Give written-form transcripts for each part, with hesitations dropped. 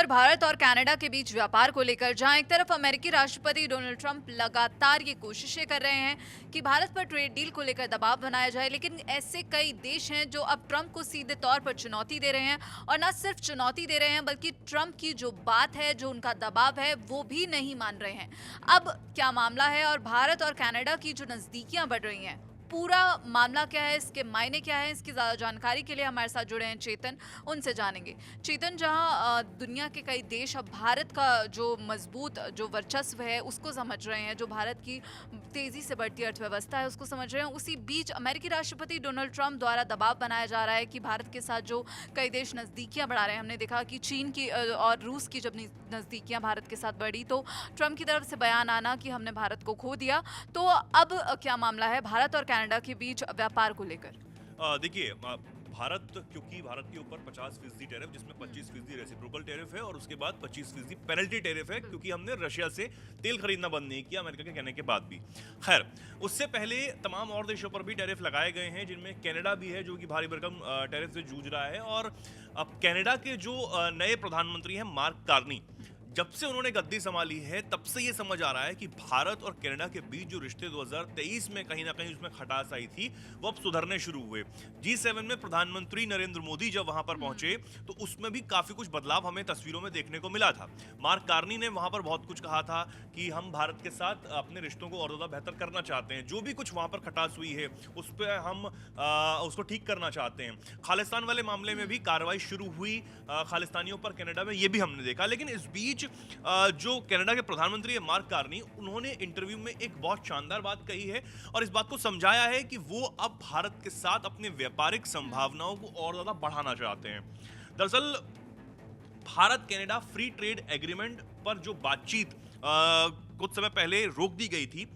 भारत और कनाडा के बीच व्यापार को लेकर जहां एक तरफ अमेरिकी राष्ट्रपति डोनाल्ड ट्रंप लगातार ये कोशिशें कर रहे हैं कि भारत पर ट्रेड डील को लेकर दबाव बनाया जाए, लेकिन ऐसे कई देश हैं जो अब ट्रंप को सीधे तौर पर चुनौती दे रहे हैं और न सिर्फ चुनौती दे रहे हैं बल्कि ट्रंप की जो बात है, जो उनका दबाव है, वो भी नहीं मान रहे हैं। अब क्या मामला है और भारत और कनाडा की जो नजदीकियां बढ़ रही हैं, पूरा मामला क्या है, इसके मायने क्या है, इसकी ज़्यादा जानकारी के लिए हमारे साथ जुड़े हैं चेतन, उनसे जानेंगे। चेतन, जहां दुनिया के कई देश अब भारत का जो मजबूत जो वर्चस्व है उसको समझ रहे हैं, जो भारत की तेज़ी से बढ़ती अर्थव्यवस्था है उसको समझ रहे हैं, उसी बीच अमेरिकी राष्ट्रपति डोनाल्ड ट्रंप द्वारा दबाव बनाया जा रहा है कि भारत के साथ जो कई देश नज़दीकियाँ बढ़ा रहे हैं। हमने देखा कि चीन की और रूस की जब नज़दीकियाँ भारत के साथ बढ़ी तो ट्रंप की तरफ से बयान आना कि हमने भारत को खो दिया। तो अब क्या मामला है भारत और कनाडा के बीच व्यापार को लेकर? देखिए, भारत क्योंकि भारत के ऊपर 50% टैरिफ, जिसमें 25% रेसिप्रोकल टैरिफ है और उसके बाद 25% पेनल्टी टैरिफ है, क्योंकि हमने रशिया से तेल खरीदना बंद नहीं किया अमेरिका के कहने के बाद भी। खैर, उससे पहले तमाम और देशों पर भी टैरिफ लगाए गए हैं, जिनमें कनाडा भी है जो कि भारी भरकम टैरिफ से जूझ रहा है। और अब कनाडा के जो नए प्रधानमंत्री हैं मार्क कार्नी, जब से उन्होंने गद्दी संभाली है तब से ये समझ आ रहा है कि भारत और कनाडा के बीच जो रिश्ते 2023 में कहीं ना कहीं उसमें खटास आई थी वो अब सुधरने शुरू हुए। G7 में प्रधानमंत्री नरेंद्र मोदी जब वहां पर पहुंचे तो उसमें भी काफी कुछ बदलाव हमें तस्वीरों में देखने को मिला था। मार्क कार्नी ने वहां पर बहुत कुछ कहा था कि हम भारत के साथ अपने रिश्तों को और ज्यादा बेहतर करना चाहते हैं, जो भी कुछ वहां पर खटास हुई है उस पर हम उसको ठीक करना चाहते हैं। खालिस्तान वाले मामले में भी कार्रवाई शुरू हुई खालिस्तानियों पर कनाडा में, ये भी हमने देखा। लेकिन इस बीच जो कनाडा के प्रधानमंत्री है मार्क कार्नी, उन्होंने इंटरव्यू में एक बहुत शानदार बात कही है और इस बात को समझाया है कि वो अब भारत के साथ अपने व्यापारिक संभावनाओं को और ज्यादा बढ़ाना चाहते हैं। दरअसल Bharat Canada free trade agreement पर जो बातचीत कुछ समय पहले रोक दी गई थी,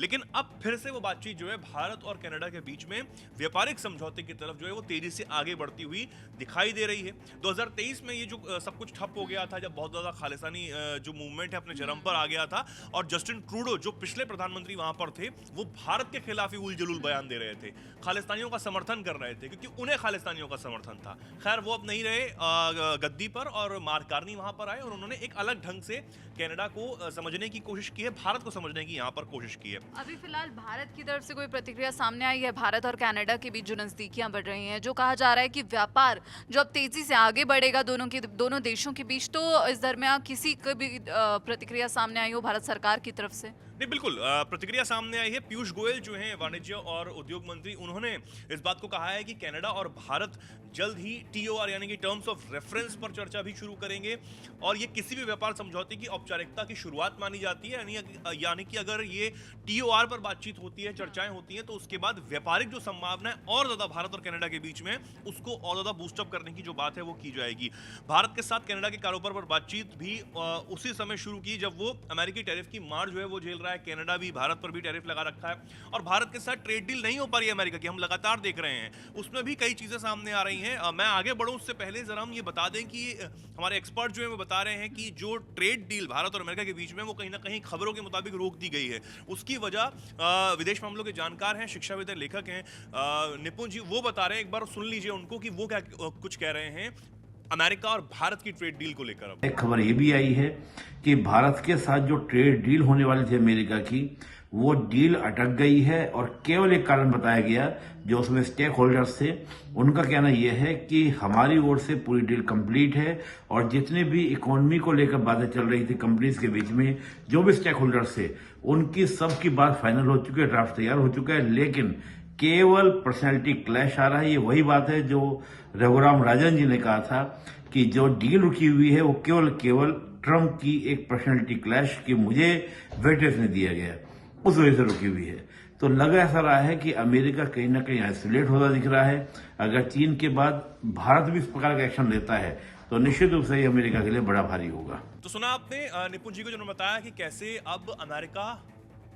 लेकिन अब फिर से वो बातचीत जो है भारत और कनाडा के बीच में व्यापारिक समझौते की तरफ जो है वो तेजी से आगे बढ़ती हुई दिखाई दे रही है। 2023 में ये जो सब कुछ ठप हो गया था, जब बहुत ज्यादा खालिस्तानी जो मूवमेंट है अपने चरम पर आ गया था और जस्टिन ट्रूडो जो पिछले प्रधानमंत्री वहां पर थे वो भारत के खिलाफ ही उल जलूल बयान दे रहे थे, खालिस्तानियों का समर्थन कर रहे थे क्योंकि उन्हें खालिस्तानियों का समर्थन था। खैर, वो अब नहीं रहे गद्दी पर और मार्क कार्नी वहां पर आए और उन्होंने एक अलग ढंग से कनाडा को समझने की कोशिश की है, भारत को समझने की यहाँ पर कोशिश की है। अभी फिलहाल भारत की तरफ से कोई प्रतिक्रिया सामने आई है? भारत और कनाडा के बीच जो नजदीकियां बढ़ रही हैं, जो कहा जा रहा है कि व्यापार जो अब तेजी से आगे बढ़ेगा दोनों देशों के बीच, तो इस दरमियान किसी की भी प्रतिक्रिया सामने आई हो भारत सरकार की तरफ से? नहीं, बिल्कुल प्रतिक्रिया सामने आई है। पीयूष गोयल जो हैं वाणिज्य और उद्योग मंत्री, उन्होंने इस बात को कहा है कि कनाडा और भारत जल्द ही TOR यानी कि टर्म्स ऑफ रेफरेंस पर चर्चा भी शुरू करेंगे और ये किसी भी व्यापार समझौते की औपचारिकता की शुरुआत मानी जाती है। यानी कि अगर ये TOR पर बातचीत होती है, चर्चाएं होती हैं, तो उसके बाद व्यापारिक जो संभावना है और ज्यादा भारत और कनाडा के बीच में उसको और ज्यादा बूस्टअप करने की जो बात है वो की जाएगी। भारत के साथ कनाडा के कारोबार पर बातचीत भी उसी समय शुरू की जब वो अमेरिकी टैरिफ की मार जो है वो झेल रहा है। कनाडा भी भारत पर भी टैरिफ लगा रखा है और भारत के साथ ट्रेड डील नहीं हो पा रही है अमेरिका की, हम लगातार देख रहे हैं। उसमें भी कई चीजें सामने आ रही हैं। मैं आगे बढ़ूं उससे पहले जरा हम ये बता दें कि हमारे एक्सपर्ट जो है वो बता रहे हैं कि जो ट्रेड डील भारत और अमेरिका के बीच में वो कहीं ना कहीं खबरों के मुताबिक रोक दी गई है। उसकी वजह विदेश मामलों के जानकार हैं, शिक्षाविद लेखक हैं निपुण जी, वो बता रहे हैं। एक बार सुन लीजिए उनको कि वो क्या कुछ कह रहे हैं अमेरिका और भारत की ट्रेड डील को लेकर। एक खबर ये भी आई है कि भारत के साथ जो ट्रेड डील होने वाली थी अमेरिका की, वो डील अटक गई है और केवल एक कारण बताया गया, जो उसमें स्टेक होल्डर्स थे उनका कहना यह है कि हमारी ओर से पूरी डील कंप्लीट है और जितने भी इकोनॉमी को लेकर बातें चल रही थी कंपनीज के बीच में, जो भी स्टेक होल्डर्स थे उनकी सबकी बात फाइनल हो चुकी है, ड्राफ्ट तैयार हो चुका है। लेकिन केवल पर्सनैलिटी क्लैश आ रहा है। ये वही बात है जो रघुराम राजन जी ने कहा था कि जो डील रुकी हुई है वो केवल ट्रंप की एक पर्सनैलिटी क्लैश की मुझे वेटेज नहीं दिया गया, उस वजह से रुकी हुई है। तो लग ऐसा रहा है कि अमेरिका कहीं ना कहीं आइसोलेट होता दिख रहा है। अगर चीन के बाद भारत भी इस प्रकार का एक्शन लेता है तो निश्चित रूप से ये अमेरिका के लिए बड़ा भारी होगा। तो सुना आपने निपुण जी को, जिन्होंने बताया कि कैसे अब अमेरिका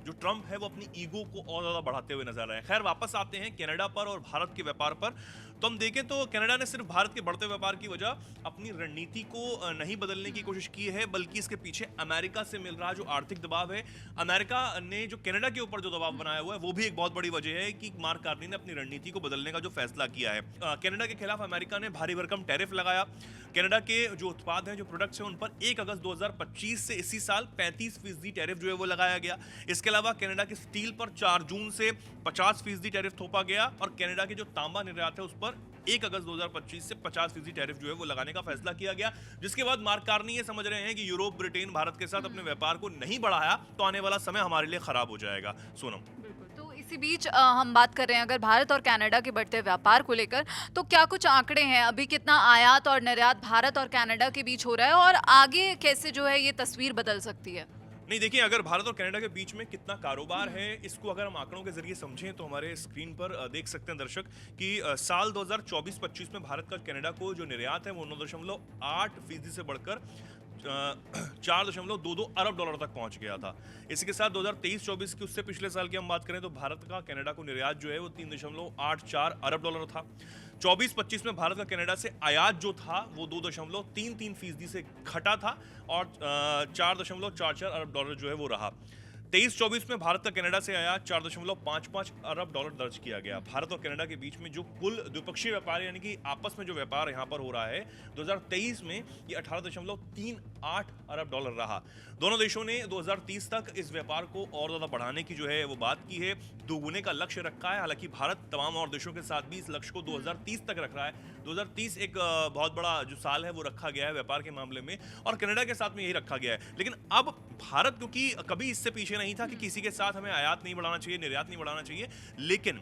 जो ट्रंप है वो अपनी ईगो को और ज्यादा बढ़ाते हुए नजर आए। खैर, वापस आते हैं कनाडा पर और भारत के व्यापार पर। तो हम देखें तो कनाडा ने सिर्फ भारत के बढ़ते व्यापार की वजह अपनी रणनीति को नहीं बदलने की कोशिश की है, बल्कि इसके पीछे अमेरिका से मिल रहा जो आर्थिक दबाव है, अमेरिका ने जो कनाडा के ऊपर जो दबाव बनाया हुआ है, वो भी एक बहुत बड़ी वजह है कि मार्क कार्नी ने अपनी रणनीति को बदलने का जो फैसला किया है। कनाडा के खिलाफ अमेरिका ने भारी भरकम टैरिफ लगाया। कनाडा के जो उत्पाद हैं, जो प्रोडक्ट्स हैं, उन पर 1 अगस्त 2025 से इसी साल 35% टैरिफ जो है वो लगाया गया। इसके अलावा कनाडा के स्टील पर 4 जून से 50% टैरिफ थोपा गया और कनाडा के जो तांबा निर्यात है उस पर 1 अगस्त 2025 से 50% टैरिफ जो है वो लगाने का फैसला किया गया, जिसके बाद मार्क कार्नी ये समझ रहे हैं कि यूरोप, ब्रिटेन भारत के साथ अपने व्यापार को नहीं बढ़ाया तो आने वाला समय हमारे लिए खराब हो जाएगा। सोनम, तो इसी बीच हम बात कर रहे हैं अगर भारत और कनाडा के बढ़ते व्यापार को लेकर, तो क्या कुछ आंकड़े हैं अभी कितना आयात और निर्यात भारत और कनाडा के बीच हो रहा है और आगे कैसे जो है ये तस्वीर बदल सकती है? नहीं, देखिए, अगर भारत और कनाडा के बीच में कितना कारोबार है, इसको अगर हम आंकड़ों के जरिए समझें तो हमारे स्क्रीन पर देख सकते हैं दर्शक कि साल 2024-25 में भारत का कनाडा को जो निर्यात है वो 9.8% से बढ़कर 4.22 अरब डॉलर तक पहुंच गया था। इसी के साथ 2023-24 की उससे पिछले साल की हम बात करें तो भारत का कनाडा को निर्यात जो है वो 3.84 अरब डॉलर था। 24-25 में भारत का कनाडा से आयात जो था वो 2.33% से घटा था और 4.44 अरब डॉलर जो है वो रहा। 23-24 में भारत का कनाडा से आयात 4.55 अरब डॉलर दर्ज किया गया। भारत और कनाडा के बीच में जो कुल द्विपक्षीय व्यापार यानी कि आपस में जो व्यापार यहाँ पर हो रहा है 2023 में ये 18.38 अरब डॉलर रहा। दोनों देशों ने 2030 तक इस व्यापार को और ज़्यादा बढ़ाने की जो है वो बात की है, दोगुने का लक्ष्य रखा है। हालांकि भारत तमाम और देशों के साथ भी इस लक्ष्य को 2030 तक रख रहा है। 2030 एक बहुत बड़ा जो साल है वो रखा गया है व्यापार के मामले में और कनाडा के साथ में यही रखा गया है। लेकिन अब भारत क्योंकि कभी इससे पीछे नहीं था कि किसी के साथ हमें आयात नहीं बढ़ाना चाहिए, निर्यात नहीं बढ़ाना चाहिए, लेकिन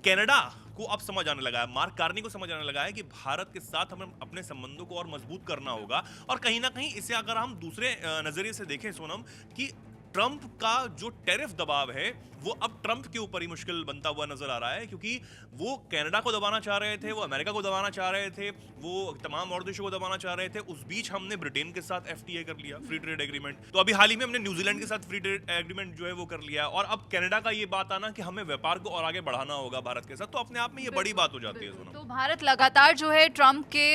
कनाडा को अब समझ आने लगा है, मार्क कार्नी को समझ आने लगा है कि भारत के साथ हमें अपने संबंधों को और मजबूत करना होगा। और कहीं ना कहीं इसे अगर हम दूसरे नजरिए से देखें सोनम, कि ट्रंप का जो टैरिफ दबाव है वो अब ट्रंप के ऊपर ही मुश्किल बनता हुआ नजर आ रहा है, क्योंकि वो कनाडा को दबाना चाह रहे थे, वो अमेरिका को दबाना चाह रहे थे, वो तमाम और देशों को दबाना चाह रहे थे। उस बीच हमने ब्रिटेन के साथ FTA कर लिया, फ्री ट्रेड एग्रीमेंट। तो अभी हाल ही में हमने न्यूजीलैंड के साथ फ्री ट्रेड एग्रीमेंट जो है वो कर लिया और अब कनाडा का ये बात आना कि हमें व्यापार को और आगे बढ़ाना होगा भारत के साथ, तो अपने आप में ये बड़ी बात हो जाती है सोनम। तो भारत लगातार जो है ट्रंप के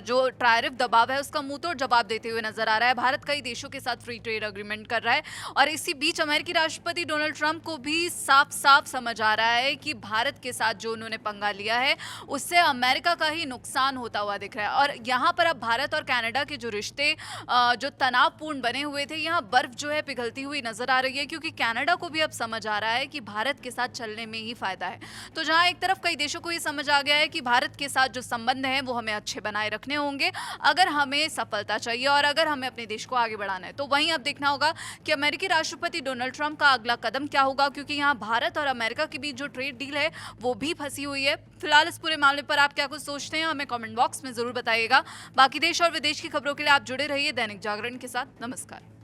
जो टैरिफ दबाव है उसका मुंह तोड़ जवाब देते हुए नजर आ रहा है। भारत कई देशों के साथ फ्री ट्रेड एग्रीमेंट कर रहा है और इसी बीच अमेरिकी राष्ट्रपति डोनाल्ड ट्रंप को भी साफ साफ समझ आ रहा है कि भारत के साथ जो उन्होंने पंगा लिया है उससे अमेरिका का ही नुकसान होता हुआ दिख रहा है। और यहाँ पर अब भारत और कनाडा के जो रिश्ते जो तनावपूर्ण बने हुए थे, यहाँ बर्फ जो है पिघलती हुई नजर आ रही है, क्योंकि कनाडा को भी अब समझ आ रहा है कि भारत के साथ चलने में ही फायदा है। तो जहाँ एक तरफ कई देशों को ये समझ आ गया है कि भारत के साथ जो संबंध है वो हमें अच्छे बनाए रखने होंगे अगर हमें सफलता चाहिए और अगर हमें अपने देश को आगे बढ़ाना है, तो वहीं अब देखना होगा कि अमेरिकी राष्ट्रपति डोनाल्ड ट्रंप का अगला कदम क्या होगा, क्योंकि यहाँ भारत और अमेरिका के बीच जो ट्रेड डील है वो भी फंसी हुई है। फिलहाल इस पूरे मामले पर आप क्या कुछ सोचते हैं हमें कमेंट बॉक्स में जरूर बताइएगा। बाकी देश और विदेश की खबरों के लिए आप जुड़े रहिए दैनिक जागरण के साथ। नमस्कार।